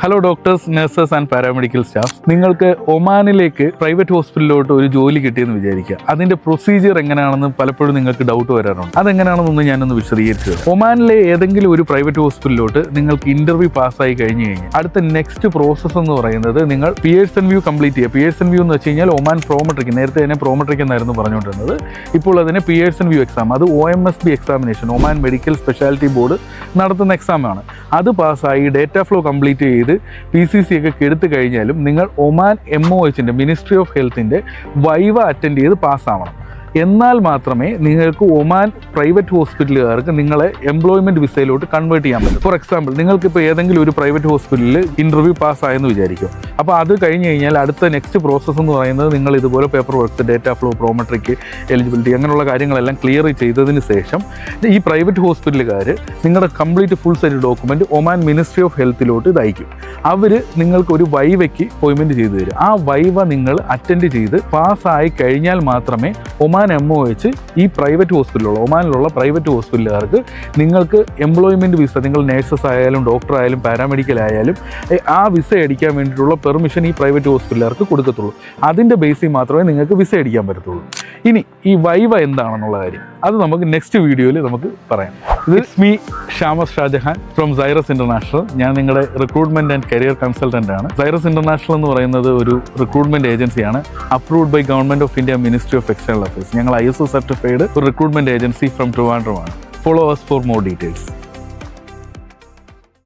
Hello doctors, nurses and paramedical staff. നിങ്ങൾക്ക് ഒമാനിലേക്ക് private ഹോസ്പിറ്റലിലോട്ട് ഒരു ജോലി കിട്ടിയെന്ന് വിചാരിക്കുക. അതിന്റെ പ്രൊസീജിയർ എങ്ങനെയാണെന്ന് പലപ്പോഴും നിങ്ങൾക്ക് ഡൗട്ട് വരാറുണ്ട്. അതെങ്ങനെയാണെന്നൊന്ന് ഞാനൊന്ന് വിശദീകരിച്ചു. ഒമാനിലെ ഏതെങ്കിലും ഒരു പ്രൈവറ്റ് ഹോസ്പിറ്റലിലോട്ട് നിങ്ങൾക്ക് ഇന്റർവ്യൂ പാസ്സായി കഴിഞ്ഞ് കഴിഞ്ഞാൽ അടുത്ത നെക്സ്റ്റ് പ്രോസസ്സ് എന്ന് പറയുന്നത് നിങ്ങൾ പിയേഴ്സൺ വ്യൂ കംപ്ലീറ്റ് ചെയ്യുക. പിയേഴ്സൺ വ്യൂ എന്ന് വെച്ച് കഴിഞ്ഞാൽ ഒമാൻ പ്രോമെട്രിക്, നേരത്തെ തന്നെ പ്രോമെട്രിക് എന്നായിരുന്നു പറഞ്ഞുകൊണ്ടിരുന്നത്. ഇപ്പോൾ അതിനെ പിയേഴ്സൺ വ്യൂ എക്സാം, അത് OMSB examination, Oman medical speciality board നടത്തുന്ന എക്സാമാണ്. അത് പാസ്സായി ഡേറ്റ ഫ്ലോ കംപ്ലീറ്റ് ചെയ്ത് PCC ഒക്കെ എടുത്തു കഴിഞ്ഞാലും നിങ്ങൾ ഒമാൻ MOHന്റെ മിനിസ്ട്രി ഓഫ് ഹെൽത്തിൻ്റെ വൈവ അറ്റൻഡ് ചെയ്ത് പാസ്സാവണം. എന്നാൽ മാത്രമേ നിങ്ങൾക്ക് ഒമാൻ പ്രൈവറ്റ് ഹോസ്പിറ്റലുകാർക്ക് നിങ്ങളെ എംപ്ലോയ്മെൻറ്റ് വിസയിലോട്ട് കൺവേർട്ട് ചെയ്യാൻ പറ്റും. ഫോർ എക്സാമ്പിൾ, നിങ്ങൾക്കിപ്പോൾ ഏതെങ്കിലും ഒരു പ്രൈവറ്റ് ഹോസ്പിറ്റലിൽ ഇൻ്റർവ്യൂ പാസ്സായെന്ന് വിചാരിക്കും. അപ്പോൾ അത് കഴിഞ്ഞ് കഴിഞ്ഞാൽ അടുത്ത നെക്സ്റ്റ് പ്രോസസ്സ് എന്ന് പറയുന്നത് നിങ്ങൾ ഇതുപോലെ paper works, data flow, Prometric, eligibility അങ്ങനെയുള്ള കാര്യങ്ങളെല്ലാം ക്ലിയർ ചെയ്തതിന് ശേഷം ഈ പ്രൈവറ്റ് ഹോസ്പിറ്റലുകാർ നിങ്ങളുടെ complete full set document Oman ministry of ഹെൽത്തിലോട്ട് ഇത് അയക്കും. അവർ നിങ്ങൾക്ക് ഒരു വൈവയ്ക്ക് അപ്പോയിൻമെൻറ്റ് ചെയ്തു തരും. ആ വൈവ നിങ്ങൾ അറ്റൻഡ് ചെയ്ത് പാസ്സായി കഴിഞ്ഞാൽ മാത്രമേ ഒമാൻ MOH ഈ പ്രൈവറ്റ് ഹോസ്പിറ്റലുള്ള ഒമാനിലുള്ള പ്രൈവറ്റ് ഹോസ്പിറ്റലുകാർക്ക് നിങ്ങൾക്ക് എംപ്ലോയ്മെൻറ്റ് വിസ, നിങ്ങൾ നേഴ്സസ് ആയാലും ഡോക്ടർ ആയാലും പാരാമെഡിക്കൽ ആയാലും ആ വിസ അടിക്കാൻ വേണ്ടിയിട്ടുള്ള പെർമിഷൻ ഈ പ്രൈവറ്റ് ഹോസ്പിറ്റലുകാർക്ക് കൊടുക്കത്തുള്ളൂ. അതിൻ്റെ ബേസിൽ മാത്രമേ നിങ്ങൾക്ക് വിസ അടിക്കാൻ പറ്റത്തുള്ളൂ. ഇനി ഈ വൈവ എന്താണെന്നുള്ള കാര്യം അത് നമുക്ക് നെക്സ്റ്റ് വീഡിയോയിൽ നമുക്ക് പറയാം. It's me Shamas Shajahan from Cyrus international. ഞാൻ നിങ്ങളുടെ റിക്രൂട്ട്മെൻറ്റ് ആൻഡ് കരിയർ കൺസൾട്ടൻ്റ് ആണ്. സൈറസ് ഇൻ്റർനാഷണൽ എന്ന് പറയുന്നത് ഒരു റിക്രൂട്ട്മെൻറ്റ് ഏജൻസിയാണ്, approved by government of India, ministry of external affairs. ഞങ്ങൾ ISO സർട്ടിഫൈഡ് ഒരു റിക്രൂട്ട്മെൻറ്റ് ഏജൻസി ഫ്രം ട്രിവാൻഡ്രം ആണ്. Follow us for more details.